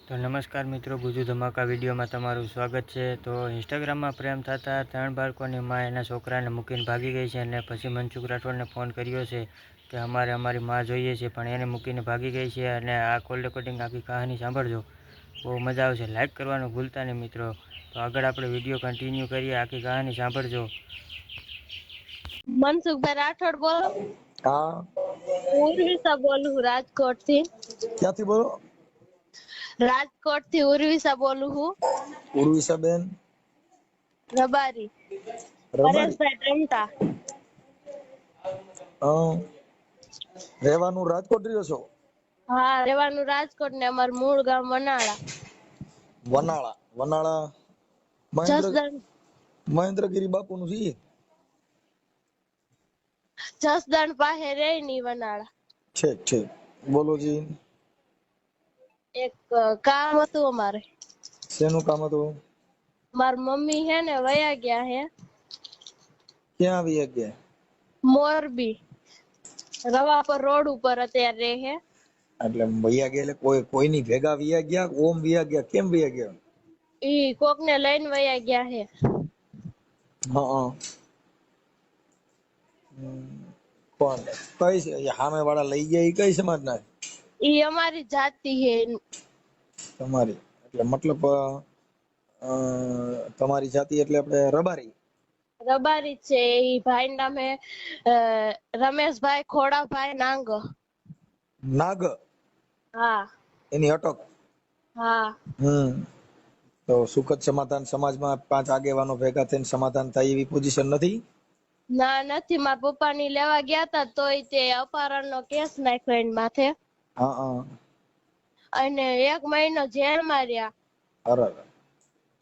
તો નમસ્કાર મિત્રો, ગુજુ ધમાકા વિડીયોમાં તમારું સ્વાગત છે। તો ઇન્સ્ટાગ્રામમાં પ્રેમ થતા 3 બાળકોની માં એના છોકરાને મૂકીને ભાગી ગઈ છે અને પછી મનસુખ રાઠોડને ફોન કર્યો છે કે અમારે અમારી માં જોઈએ છે, પણ એને મૂકીને ભાગી ગઈ છે। અને આ કોલ રેકોર્ડિંગ આખી કહાની સાંભળજો, બહુ મજા આવશે। લાઈક કરવાનું ભૂલતા નહીં મિત્રો। તો આગળ આપણે વિડીયો કન્ટિન્યુ કરીએ, આખી કહાની સાંભળજો। મનસુખભાઈ રાઠોડ બોલો? હા, ઉર્વિશા બોલું હું રાજકોટ થી। ક્યાંથી બોલો? રાજકોટ થી ઉર્વિશા બોલું હું। ઉર્વિશાબેન રબારી રબારી। પરેશભાઈ ટ્રમટા। રહેવાનું રાજકોટ રહ્યો છો? હા, રહેવાનું રાજકોટ ને અમારું મૂળ ગામ વનાળા। વનાળા? વનાળા જસદણ મહેન્દ્રગીરી બાપુ નું છે? જસદણ પાસે રે ની વનાળા। ઠીક ઠીક, બોલો જી। એક કામ હતું અમારે। શેનું કામ હતું? મારી મમ્મી હે ને વયા ગયા હે ક્યાં આવી ગયા? મોરબી રવાપર રોડ ઉપર અત્યારે રહે હે। એટલે વૈયા ગયા એટલે કોઈની ભેગા વૈયા ગયા? ઓમ વૈયા ગયા? કેમ વૈયા ગયા? ઈ કોક ને લઈને વયા ગયા હે। હા, પણ કઈ છે સામે વાળા લઈ ગયા? કઈ સમાજના? ઈ અમારી જાતિ હે। તમારી એટલે મતલબ તમારી જાતિ એટલે આપણે રબારી? રબારી છે। ઈ ભાઈ નામ હે રમેશભાઈ ખોડાભાઈ નાંગ। નાગ? હા એની અટક? હા। તો સુખદ સમાધાન સમાજમાં 5 આગેવાનો ભેગા થઈને સમાધાન થાય એવી પોઝિશન નથી? ના નથી, મારા પપ્પા ની લેવા ગયા તા તોય તે અપહરણ નો કેસ નાખ્યો એની માથે હા, અને 1 મહિનો જેલમાં રહ્યા। અરે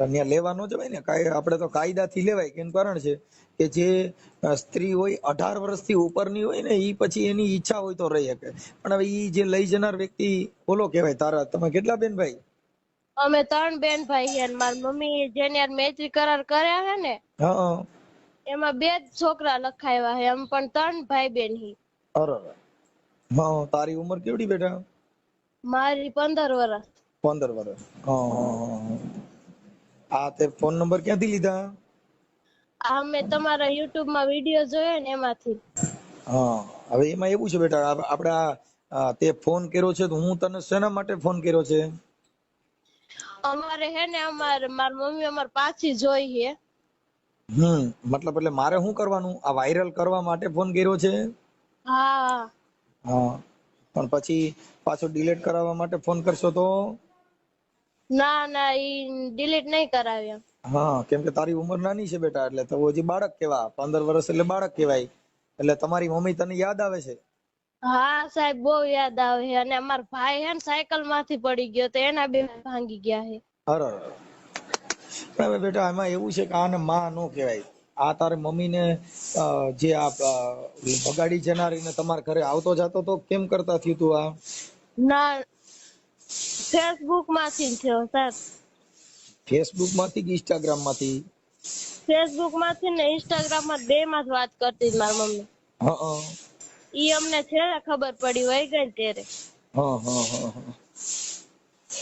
ત્યાં લેવા ન જવાય ને? આપણે તો કાયદાથી લેવાય। કેનું કારણ છે કે જે સ્ત્રી હોય 18 વર્ષથી ઉપરની હોય ને, ઈ પછી એની ઈચ્છા હોય તો રહી શકે। પણ હવે ઈ જે લઈ જનાર વ્યક્તિ બોલો કેવાય તારા? તમે કેટલા બેન ભાઈ? અમે 3 બેન ભાઈ હે। મારી મમ્મી જેની યાર મૈત્રી કરાર કર્યા હે ને હા, એમાં 2 જ છોકરા લખાવ્યા હે। અમે પણ 3 ભાઈ બેન હી। અરે હા, તારી ઉંમર કેવડી બેટા? મારી 15 વર્ષ। 15 વર્ષ? હા। આ તે ફોન નંબર ક્યાંથી લીધા? આ મેં તમારા YouTube માં વિડિયો જોયો ને એમાંથી। હા, હવે એમાં એવું છે બેટા, આપણે તે ફોન કર્યો છે તો હું તને શેના માટે ફોન કર્યો છે? અમારે હે ને મારી મમ્મી અમાર પાછી જોઈ હે। મતલબ એટલે મારે શું કરવાનું? આ વાયરલ કરવા માટે ફોન કર્યો છે? હા હા, પણ પછી પાછો ડિલીટ કરાવવા માટે ફોન કરશો તો? ના ના, ઈ ડિલીટ નહીં કરાવ્યા। હા, કેમ કે તારી ઉંમર નાની છે બેટા, એટલે તો હજી બાળક કેવા? 15 વર્ષ એટલે બાળક કહેવાય। એટલે તમારી મમ્મી તને યાદ આવે છે? હા સાહેબ, બહુ યાદ આવે છે। અને અમાર ભાઈ હે ને સાયકલ માંથી પડી ગયો તો એના 2 ભાંગી ગયા છે। અરે હવે બેટા એમાં એવું છે કે આને માં નો કહેવાય। આ તારી મમ્મીને જે આ બગાડી જનારીને તમારા ઘરે આવતો જાતો તો કેમ કરતા થયું તું આ? ના, ફેસબુક માંથી થયો સર। ફેસબુક માંથી કે ઇન્સ્ટાગ્રામ માંથી? ફેસબુક માંથી ને ઇન્સ્ટાગ્રામ માં 2 માં જ વાત કરતી હતી મારી મમ્મી। હા, ઈ અમને છેલ્લે ખબર પડી વઈ ગઈ ત્યારે। હા।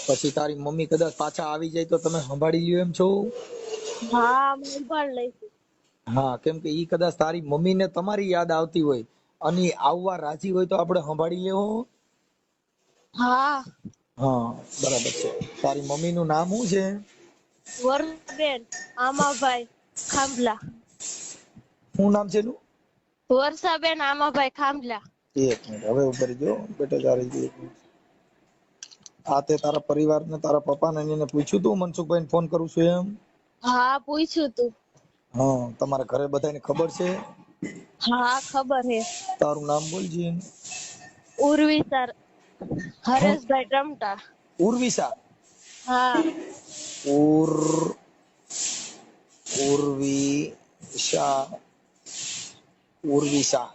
પછી તારી મમ્મી કદાચ પાછા આવી જાય તો તમે સંભાળી લ્યો એમ છો? હા, સંભાળ લઈશું। હા, કેમ કે ઈ કદાચ તારી મમ્મીને તમારી યાદ આવતી હોય અને આવવા રાજી હોય તો આપણે સંભાળી લેવો। હા, હા, બરાબર છે। તારી મમ્મી નું નામ શું છે? વર્ષાબેન આમાભાઈ ખાંભલા। શું નામ છે એનું? વર્ષાબેન આમાભાઈ ખાંભલા। 1 મિનિટ હવે ઉભા રહેજો બેટા, તારી 1 મિનિટ। આ તે તારા પરિવારને, તારા પપ્પાને એને પૂછ્યું તું મનસુખભાઈને ફોન કરું છું એમ? હા, પૂછ્યું તું। હા, તમારા ઘરે બધાને ખબર છે? હા, ખબર હે। તારું નામ બોલજે। ઉર્વિશા હરેશભાઈ ટ્રમટા। ઉર્વિશા? હા ઉર્વિશા ઉર્વિશા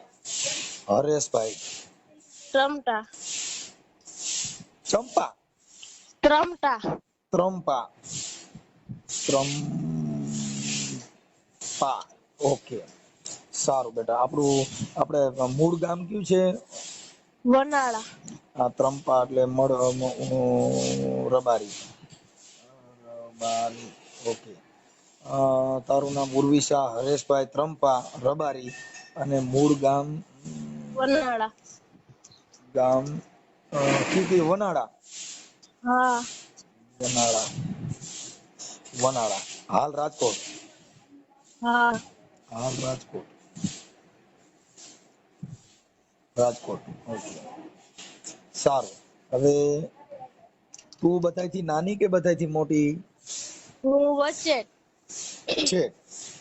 હરેશભાઈ ટ્રમટા। ચંપા? ટ્રમટા। ત્રંપા? ત્રંપા, ઓકે, સારું બેટા। આપણે મૂળ ગામ કયું છે? વનાળા। આ ત્રંપા એટલે રબારી. રબારી, ઓકે. તારું નામ ઉર્વિશા હરેશભાઈ ત્રંપા રબારી અને મૂળ ગામ વનાળા. ગામ કીધી વનાળા. હા. વનાળા, વનાળા. હાલ રાજકોટ. હા. હાલ રાજકોટ. રાજકોટ, ઓકે. સારું. હવે તું બધાયથી નાની કે બધાયથી મોટી હું વચ્ચે. છે?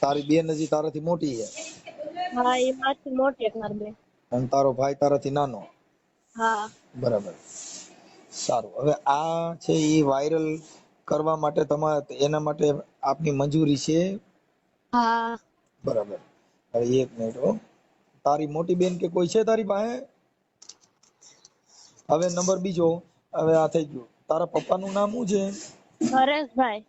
તારી બેન હજી તારાથી મોટી છે હા, એ માથી મોટી મારી બેન. અને તારો ભાઈ તારાથી નાનો. હા. બરાબર. સારું. હવે આ છે એ વાયરલ કરવા માટે તમારે એના માટે આપની મંજૂરી છે? હા. બરાબર. હવે એક મિનિટ હો. તારી મોટી બેન કે કોઈ છે તારી પાસે? હવે નંબર બીજો. હવે આ થઈ ગયું. તારા પપ્પાનું નામ શું છે? હરેશભાઈ.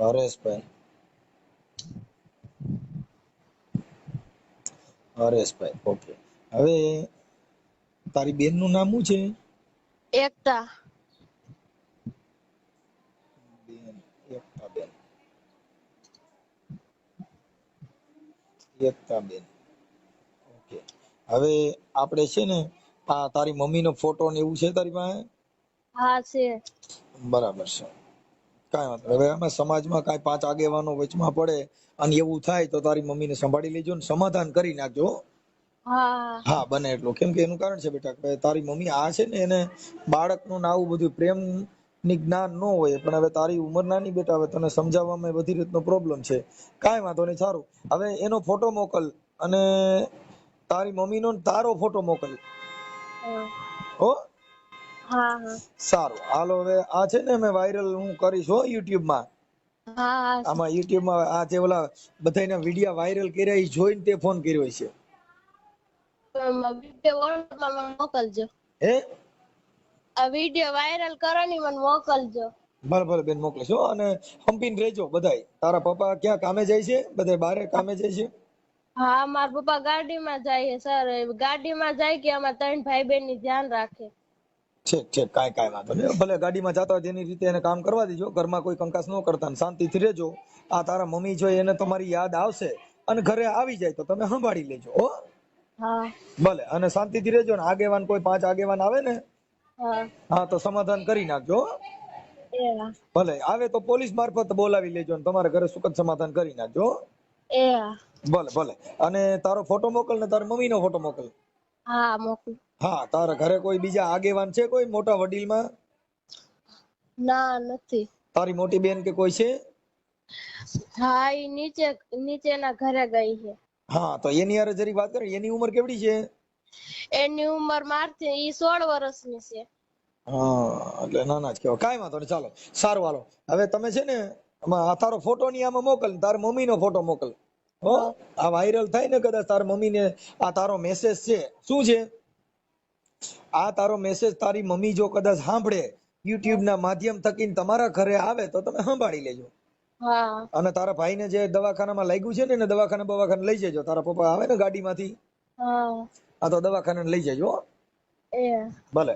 હરેશભાઈ. હરેશભાઈ, ઓકે. હવે તારી બેન નું નામ શું છે? એકતા. બેન, એકતા બેન. એકતા બેન, ઓકે. હવે આપણે છે ને આ તારી મમ્મી નો ફોટો ને એવું છે તારી પાસે? હા છે. બરાબર છે. કાંઈ વાંધો નહીં. હવે અમે સમાજમાં કાંઈ 5 આગેવાનો વચમાં પડે અને એવું થાય તો તારી મમ્મીને સંભાળી લેજો ને સમાધાન કરી નાખજો. હા. હા, બને એટલું. કેમ કે એનું કારણ છે બેટા કે તારી મમ્મી આ છે ને એને બાળકનું ને આવું બધું પ્રેમ ની જ્ઞાન ન હોય, પણ હવે તારી ઉંમર નાની બેટા, હવે તને સમજાવવામાં બધી રીતનો પ્રોબ્લેમ છે. કાંઈ વાંધો નહીં. સારું. હવે એનો ફોટો મોકલ અને તારી મમ્મીનો ને તારો ફોટો મોકલ. હો. હા. હા. સારું. હાલો. હવે આ છે ને મેં વાયરલ હું કરીશ હો YouTube માં. હા. આમાં YouTube માં આ જે ઓલા બધાયના વિડિયા વાયરલ કર્યા એ જોઈને તે ફોન કર્યો છે. વિડીયો વોટ્સએપમાં મને મોકલજો. હે? આ વિડીયો વાયરલ કરો ને મને મોકલજો. ભલે ભલે બેન મોકલીશ હો. અને હંપીને રહેજો બધાય. તારા પપ્પા ક્યાં કામે જાય છે? બધાય બારે કામે જાય છે? હા, મારા પપ્પા ગાડીમાં જાય છે સર. ગાડીમાં જાય કે અમારા 3 ભાઈ બહેન ની ધ્યાન રાખે. છે કાંઈ વાંધો નહીં. ભલે ગાડીમાં જતા હોય તેની રીતે એને કામ કરવા દેજો. ઘરમાં કોઈ કંકાસ ન કરતા ને શાંતિથી રહેજો. આ તારા મમ્મી જો એને તમારી યાદ આવશે અને ઘરે આવી જાય તો તમે સંભાળી લેજો હો. હા. ભલે. અને શાંતિથી રહેજો ને આગેવાન કોઈ 5 આગેવાન આવે ને હા. હા તો સમાધાન કરી નાખજો હો. એ. ભલે આવે તો પોલીસ મારફત બોલાવી લેજો ને તમારા ઘરે સુખદ સમાધાન કરી નાખજો. એ. ભલે ભલે. અને તારો ફોટો મોકલ ને તારી મમ્મીનો ફોટો મોકલ. હા, મોકલું. હા. તારા ઘરે કોઈ બીજા આગેવાન છે કોઈ મોટા વડીલમાં? ના, નથી. તારી મોટી બેન કે કોઈ છે? હા, ઈ નીચેના ઘરે ગઈ છે. હા, તો એની હારે જરી વાત કરે. એની ઉંમર કેવડી છે? એની ઉંમર મારથી ઈ 16 વર્ષની છે. હા, એટલે નાના જ કહેવાય. કાંઈ વાંધો નહીં. ચાલો. સારું. હાલો. હવે તમે છે ને આ તારો ફોટો ની આમાં મોકલ, તારા મમ્મીનો ફોટો મોકલ હો. આ વાયરલ થાય ને કદાચ તારા મમ્મીને આ તારો મેસેજ છે શું છે? આ તારો મેસેજ તારી મમ્મી જો કદાચ સાંભળે YouTube ના માધ્યમ થકી તમારા ઘરે આવે તો તમે સંભાળી લેજો. હા. અને તારા ભાઈને જે દવાખાનામાં લાગ્યું છે ને એને દવાખાને લઈ જજો. તારા પપ્પા આવે ને ગાડીમાંથી હા. આ તો દવાખાને લઈ જજો. એ. ભલે.